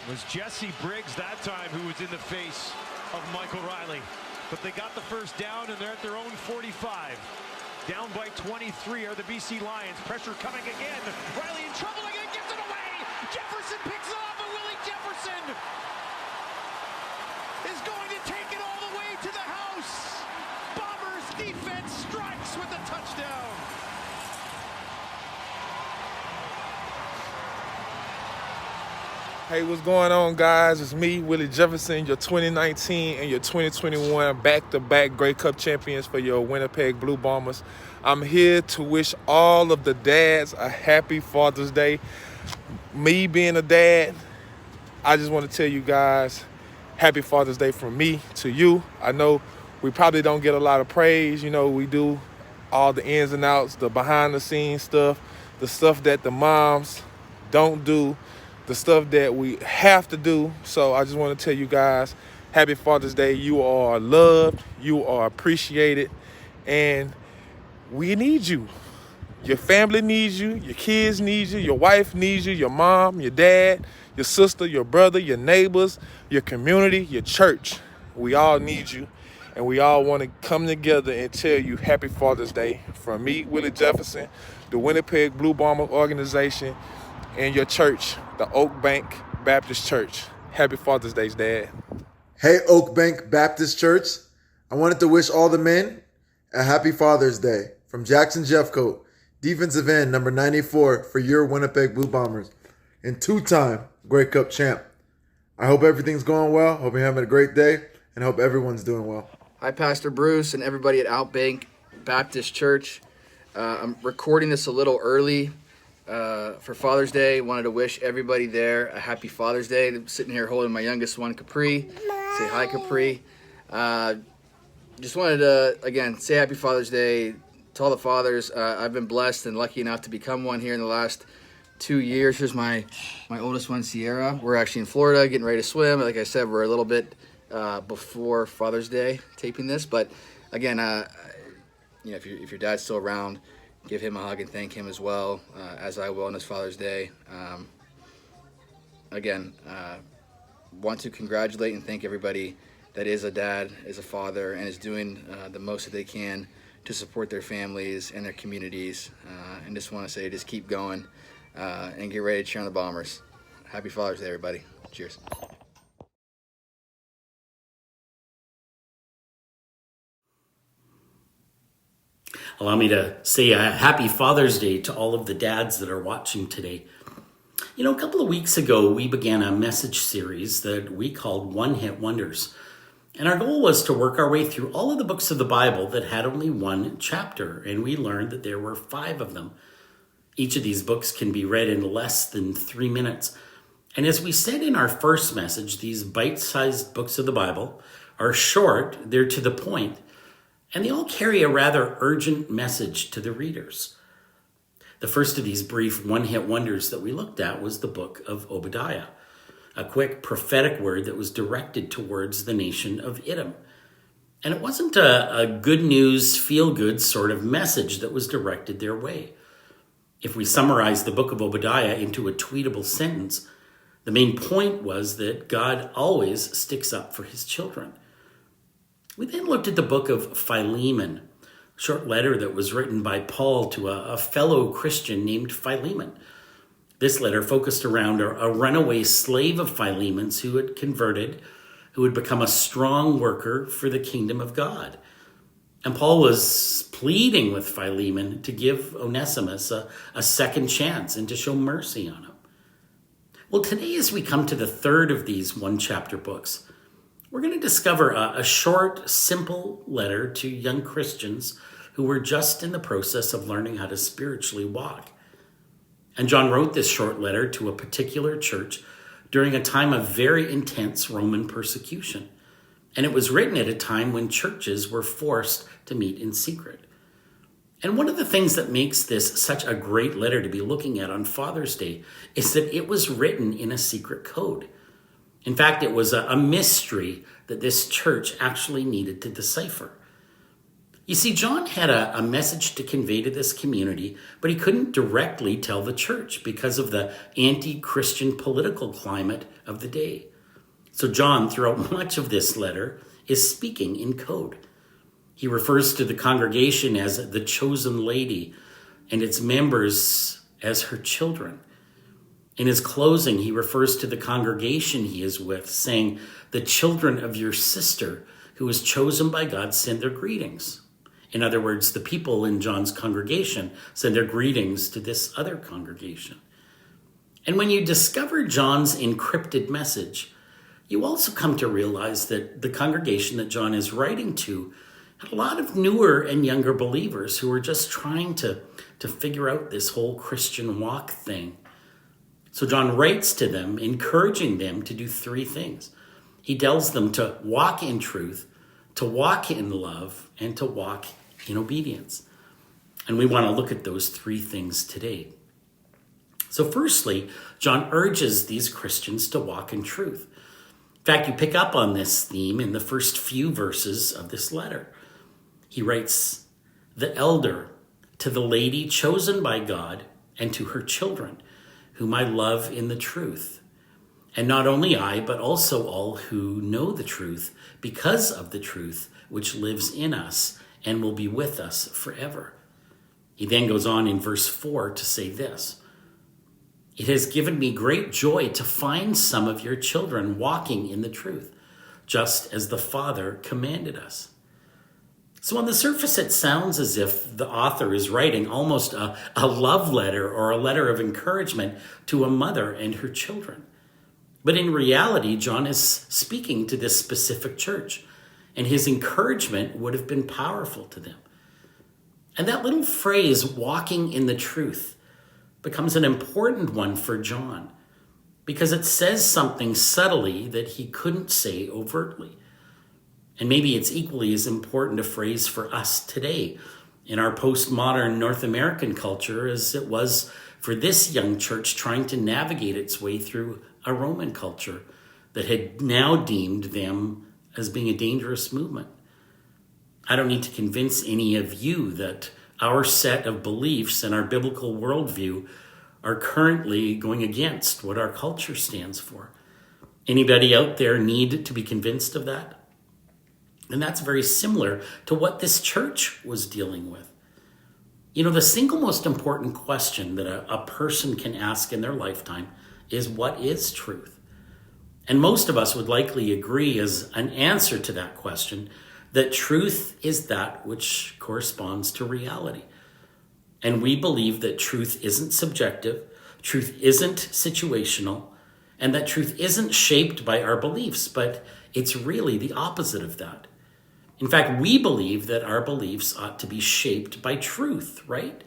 was Jesse Briggs that time who was in the face of Michael Riley. But they got the first down, and they're at their own 45. Down by 23 are the BC Lions. Pressure coming again. Riley in trouble again, gives it away. Jefferson picks it off, and Willie Jefferson is going to take it all the way to the house. Bombers defense strikes with a touchdown. Hey, what's going on, guys? It's me, Willie Jefferson, your 2019 and your 2021 back-to-back Grey Cup champions for your Winnipeg Blue Bombers. I'm here to wish all of the dads a happy Father's Day. Me being a dad, I just want to tell you guys, happy Father's Day from me to you. I know we probably don't get a lot of praise. You know, we do all the ins and outs, the behind-the-scenes stuff, the stuff that the moms don't do, the stuff that we have to do. So I just want to tell you guys, happy Father's Day. You are loved, you are appreciated, and we need you. Your family needs you, your kids need you, your wife needs you, your mom, your dad, your sister, your brother, your neighbors, your community, your church. We all need you, and we all want to come together and tell you happy Father's Day from me, Willie Jefferson, the Winnipeg Blue Bomber organization, and your church, the Oakbank Baptist Church. Happy Father's Day, Dad. Hey, Oakbank Baptist Church. I wanted to wish all the men a happy Father's Day from Jackson Jeffcoat, defensive end number 94 for your Winnipeg Blue Bombers and two-time Grey Cup champ. I hope everything's going well. Hope you're having a great day, and hope everyone's doing well. Hi, Pastor Bruce and everybody at Outbank Baptist Church. I'm recording this a little early for Father's Day. Wanted to wish everybody there a happy Father's Day. I'm sitting here holding my youngest one, Capri. Say hi, Capri. Just wanted to, again, say happy Father's Day to all the fathers. I've been blessed and lucky enough to become one here in the last 2 years. Here's my oldest one, Sierra. We're actually in Florida getting ready to swim. Like I said, we're a little bit before Father's Day taping this. But again, if your dad's still around, give him a hug and thank him as well, as I will on his Father's Day. Want to congratulate and thank everybody that is a dad, is a father, and is doing the most that they can to support their families and their communities. And just want to say, just keep going and get ready to cheer on the Bombers. Happy Father's Day, everybody. Cheers. Allow me to say a happy Father's Day to all of the dads that are watching today. You know, a couple of weeks ago, we began a message series that we called One Hit Wonders. And our goal was to work our way through all of the books of the Bible that had only one chapter. And we learned that there were 5 of them. Each of these books can be read in less than 3 minutes. And as we said in our first message, these bite-sized books of the Bible are short, they're to the point, and they all carry a rather urgent message to the readers. The first of these brief one-hit wonders that we looked at was the book of Obadiah, a quick prophetic word that was directed towards the nation of Edom. And it wasn't a good news, feel-good sort of message that was directed their way. If we summarize the book of Obadiah into a tweetable sentence, the main point was that God always sticks up for his children. We then looked at the book of Philemon, a short letter that was written by Paul to a fellow Christian named Philemon. This letter focused around a runaway slave of Philemon's who had converted, who had become a strong worker for the kingdom of God. And Paul was pleading with Philemon to give Onesimus a second chance and to show mercy on him. Well, today as we come to the third of these one-chapter books, we're going to discover a short, simple letter to young Christians who were just in the process of learning how to spiritually walk. And John wrote this short letter to a particular church during a time of very intense Roman persecution. And it was written at a time when churches were forced to meet in secret. And one of the things that makes this such a great letter to be looking at on Father's Day is that it was written in a secret code. In fact, it was a mystery that this church actually needed to decipher. You see, John had a message to convey to this community, but he couldn't directly tell the church because of the anti-Christian political climate of the day. So John, throughout much of this letter, is speaking in code. He refers to the congregation as the chosen lady and its members as her children. In his closing, he refers to the congregation he is with, saying, "The children of your sister who is chosen by God send their greetings." In other words, the people in John's congregation send their greetings to this other congregation. And when you discover John's encrypted message, you also come to realize that the congregation that John is writing to had a lot of newer and younger believers who were just trying to figure out this whole Christian walk thing. So John writes to them, encouraging them to do three things. He tells them to walk in truth, to walk in love, and to walk in obedience. And we want to look at those three things today. So firstly, John urges these Christians to walk in truth. In fact, you pick up on this theme in the first few verses of this letter. He writes, "The elder to the lady chosen by God and to her children, whom I love in the truth. And not only I, but also all who know the truth because of the truth which lives in us and will be with us forever." He then goes on in verse 4 to say this, "It has given me great joy to find some of your children walking in the truth, just as the Father commanded us." So on the surface, it sounds as if the author is writing almost a love letter or a letter of encouragement to a mother and her children. But in reality, John is speaking to this specific church, and his encouragement would have been powerful to them. And that little phrase, walking in the truth, becomes an important one for John because it says something subtly that he couldn't say overtly. And maybe it's equally as important a phrase for us today in our postmodern North American culture as it was for this young church trying to navigate its way through a Roman culture that had now deemed them as being a dangerous movement. I don't need to convince any of you that our set of beliefs and our biblical worldview are currently going against what our culture stands for. Anybody out there need to be convinced of that? And that's very similar to what this church was dealing with. You know, the single most important question that a person can ask in their lifetime is, what is truth? And most of us would likely agree as an answer to that question that truth is that which corresponds to reality. And we believe that truth isn't subjective, truth isn't situational, and that truth isn't shaped by our beliefs, but it's really the opposite of that. In fact, we believe that our beliefs ought to be shaped by truth, right?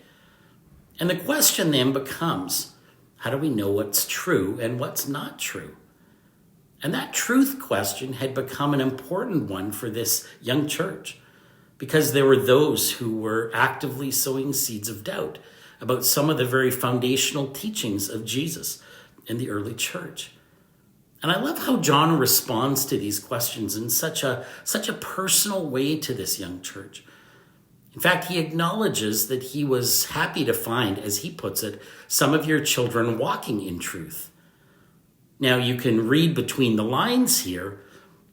And the question then becomes, how do we know what's true and what's not true? And that truth question had become an important one for this young church because there were those who were actively sowing seeds of doubt about some of the very foundational teachings of Jesus in the early church. And I love how John responds to these questions in such a personal way to this young church. In fact, he acknowledges that he was happy to find, as he puts it, some of your children walking in truth. Now, you can read between the lines here,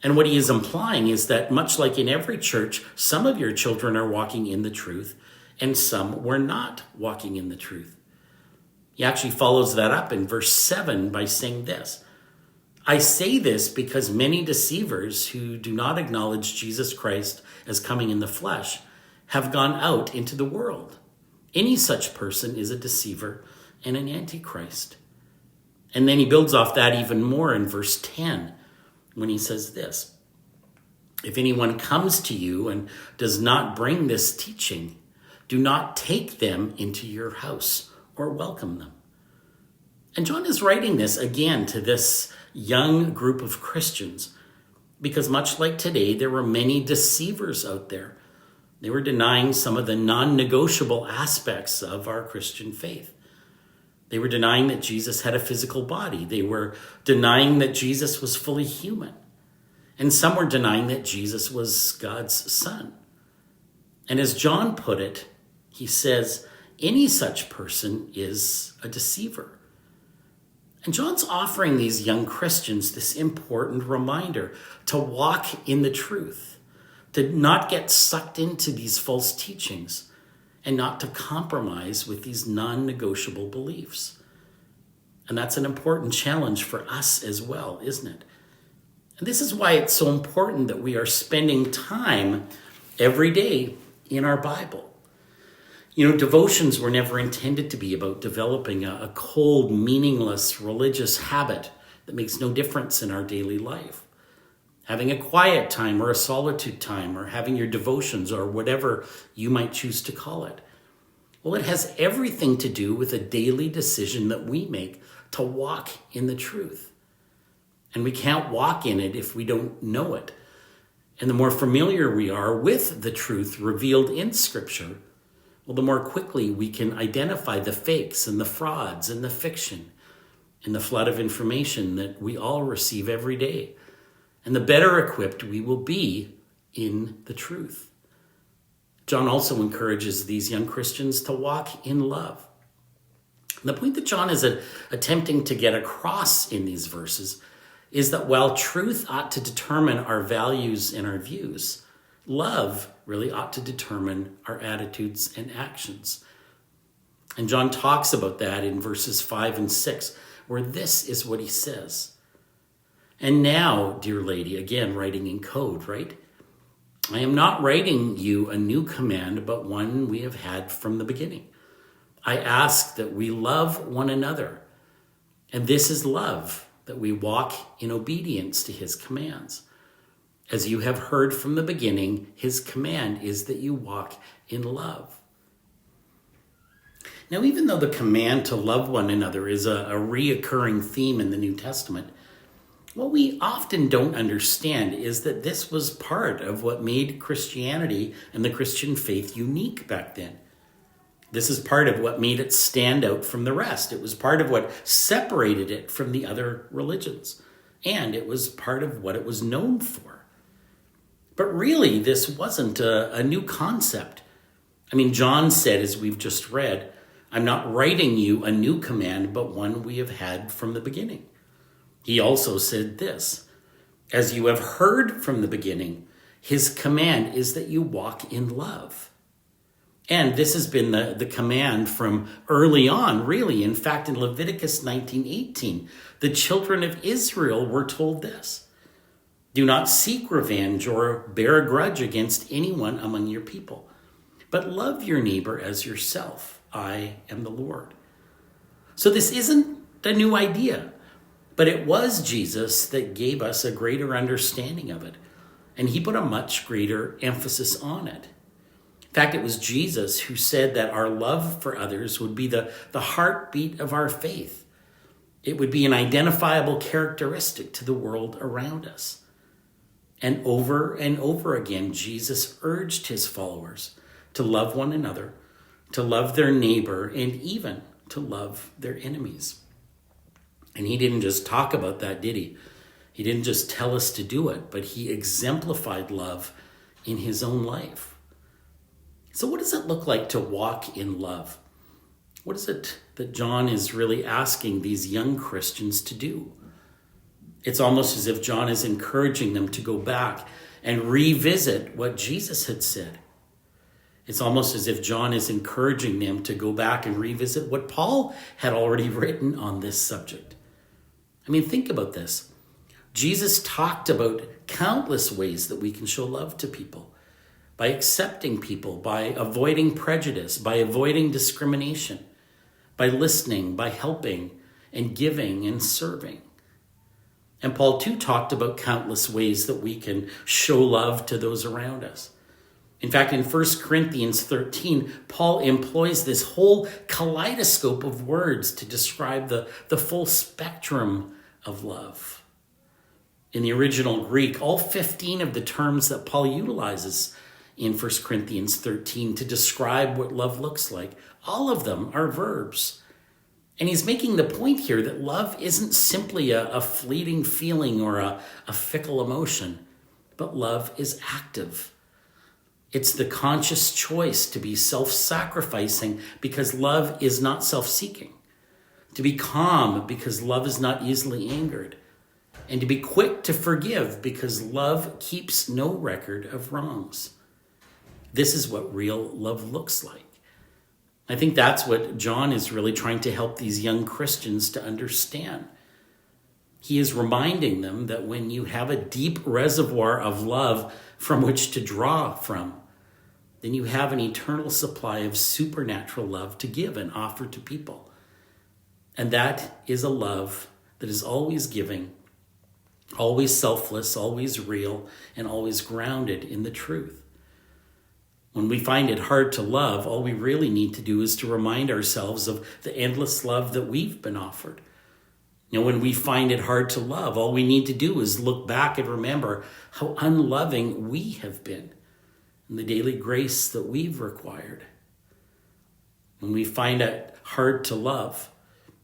and what he is implying is that much like in every church, some of your children are walking in the truth, and some were not walking in the truth. He actually follows that up in verse 7 by saying this, "I say this because many deceivers who do not acknowledge Jesus Christ as coming in the flesh have gone out into the world. Any such person is a deceiver and an antichrist." And then he builds off that even more in verse 10 when he says this, "If anyone comes to you and does not bring this teaching, do not take them into your house or welcome them." And John is writing this again to this young group of Christians because much like today, there were many deceivers out there. They were denying some of the non-negotiable aspects of our Christian faith. They were denying that Jesus had a physical body. They were denying that Jesus was fully human. And some were denying that Jesus was God's son. And as John put it, he says, any such person is a deceiver. And John's offering these young Christians this important reminder to walk in the truth, to not get sucked into these false teachings, and not to compromise with these non-negotiable beliefs. And that's an important challenge for us as well, isn't it? And this is why it's so important that we are spending time every day in our Bible. You know, devotions were never intended to be about developing a cold, meaningless religious habit that makes no difference in our daily life. Having a quiet time or a solitude time or having your devotions or whatever you might choose to call it. Well, it has everything to do with a daily decision that we make to walk in the truth. And we can't walk in it if we don't know it. And the more familiar we are with the truth revealed in Scripture, well, the more quickly we can identify the fakes and the frauds and the fiction in the flood of information that we all receive every day. And the better equipped we will be in the truth. John also encourages these young Christians to walk in love. And the point that John is attempting to get across in these verses is that while truth ought to determine our values and our views, love really ought to determine our attitudes and actions. And John talks about that in verses 5 and 6, where this is what he says. And now, dear lady, again, writing in code, right? I am not writing you a new command, but one we have had from the beginning. I ask that we love one another. And this is love, that we walk in obedience to his commands. As you have heard from the beginning, his command is that you walk in love. Now, even though the command to love one another is a reoccurring theme in the New Testament, what we often don't understand is that this was part of what made Christianity and the Christian faith unique back then. This is part of what made it stand out from the rest. It was part of what separated it from the other religions. And it was part of what it was known for. But really, this wasn't a new concept. I mean, John said, as we've just read, I'm not writing you a new command, but one we have had from the beginning. He also said this, as you have heard from the beginning, his command is that you walk in love. And this has been the command from early on, really. In fact, in Leviticus 19:18, the children of Israel were told this. Do not seek revenge or bear a grudge against anyone among your people, but love your neighbor as yourself. I am the Lord. So this isn't a new idea, but it was Jesus that gave us a greater understanding of it, and he put a much greater emphasis on it. In fact, it was Jesus who said that our love for others would be the heartbeat of our faith. It would be an identifiable characteristic to the world around us. And over again, Jesus urged his followers to love one another, to love their neighbor, and even to love their enemies. And he didn't just talk about that, did he? He didn't just tell us to do it, but he exemplified love in his own life. So what does it look like to walk in love? What is it that John is really asking these young Christians to do? It's almost as if John is encouraging them to go back and revisit what Jesus had said. It's almost as if John is encouraging them to go back and revisit what Paul had already written on this subject. I mean, think about this. Jesus talked about countless ways that we can show love to people. By accepting people, by avoiding prejudice, by avoiding discrimination, by listening, by helping and giving and serving. And Paul too talked about countless ways that we can show love to those around us. In fact, in 1 Corinthians 13, Paul employs this whole kaleidoscope of words to describe the full spectrum of love. In the original Greek, all 15 of the terms that Paul utilizes in 1 Corinthians 13 to describe what love looks like, all of them are verbs. And he's making the point here that love isn't simply a fleeting feeling or a fickle emotion, but love is active. It's the conscious choice to be self-sacrificing because love is not self-seeking, to be calm because love is not easily angered, and to be quick to forgive because love keeps no record of wrongs. This is what real love looks like. I think that's what John is really trying to help these young Christians to understand. He is reminding them that when you have a deep reservoir of love from which to draw from, then you have an eternal supply of supernatural love to give and offer to people. And that is a love that is always giving, always selfless, always real, and always grounded in the truth. When we find it hard to love, all we really need to do is to remind ourselves of the endless love that we've been offered. When we find it hard to love, all we need to do is look back and remember how unloving we have been and the daily grace that we've required. When we find it hard to love,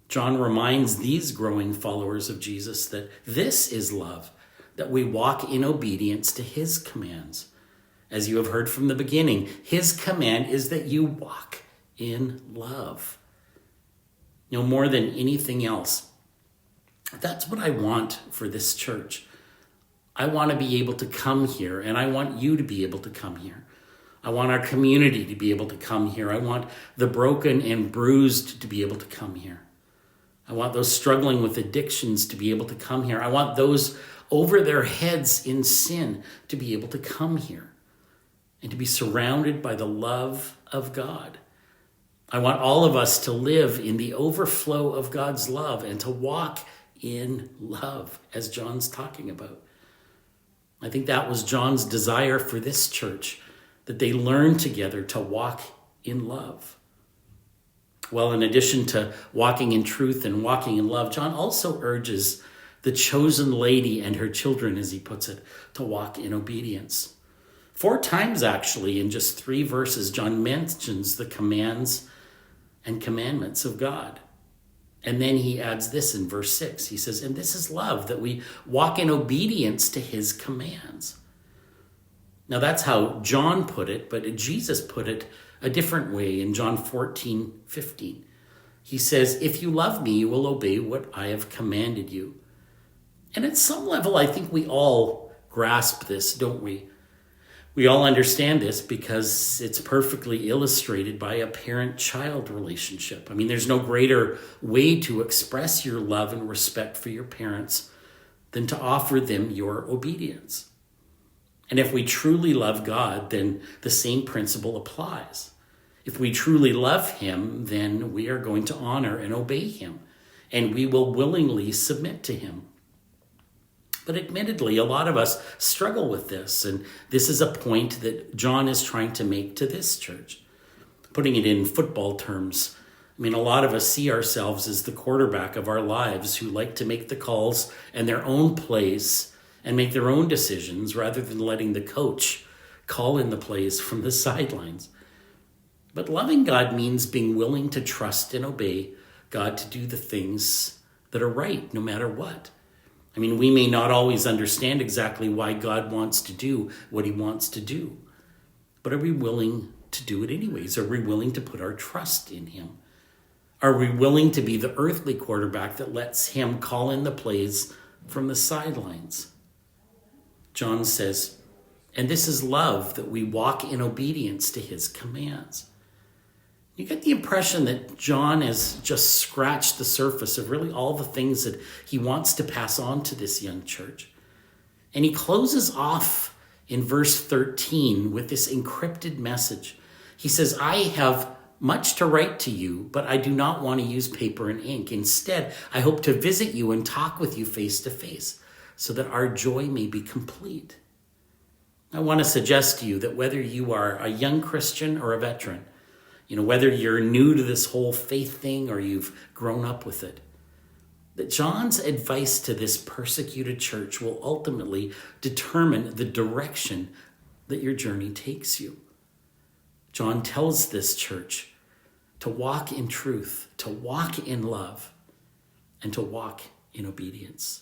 John reminds these growing followers of Jesus that this is love, that we walk in obedience to his commands. As you have heard from the beginning, his command is that you walk in love. No more than anything else. That's what I want for this church. I want to be able to come here, and I want you to be able to come here. I want our community to be able to come here. I want the broken and bruised to be able to come here. I want those struggling with addictions to be able to come here. I want those over their heads in sin to be able to come here and to be surrounded by the love of God. I want all of us to live in the overflow of God's love and to walk in love, as John's talking about. I think that was John's desire for this church, that they learn together to walk in love. Well, in addition to walking in truth and walking in love, John also urges the chosen lady and her children, as he puts it, to walk in obedience. 4 times, actually, in just 3 verses, John mentions the commands and commandments of God. And then he adds this in verse 6. He says, and this is love, that we walk in obedience to his commands. Now that's how John put it, but Jesus put it a different way in John 14:15. He says, if you love me, you will obey what I have commanded you. And at some level, I think we all grasp this, don't we? We all understand this because it's perfectly illustrated by a parent-child relationship. I mean, there's no greater way to express your love and respect for your parents than to offer them your obedience. And if we truly love God, then the same principle applies. If we truly love him, then we are going to honor and obey him, and we will willingly submit to him. But admittedly, a lot of us struggle with this, and this is a point that John is trying to make to this church. Putting it in football terms, I mean, a lot of us see ourselves as the quarterback of our lives who like to make the calls and their own plays and make their own decisions rather than letting the coach call in the plays from the sidelines. But loving God means being willing to trust and obey God to do the things that are right, no matter what. I mean, we may not always understand exactly why God wants to do what he wants to do, but are we willing to do it anyways? Are we willing to put our trust in him? Are we willing to be the earthly quarterback that lets him call in the plays from the sidelines? John says, and this is love, that we walk in obedience to his commands. You get the impression that John has just scratched the surface of really all the things that he wants to pass on to this young church. And he closes off in verse 13 with this encrypted message. He says, I have much to write to you, but I do not want to use paper and ink. Instead, I hope to visit you and talk with you face to face so that our joy may be complete. I want to suggest to you that whether you are a young Christian or a veteran, whether you're new to this whole faith thing or you've grown up with it, that John's advice to this persecuted church will ultimately determine the direction that your journey takes you. John tells this church to walk in truth, to walk in love, and to walk in obedience.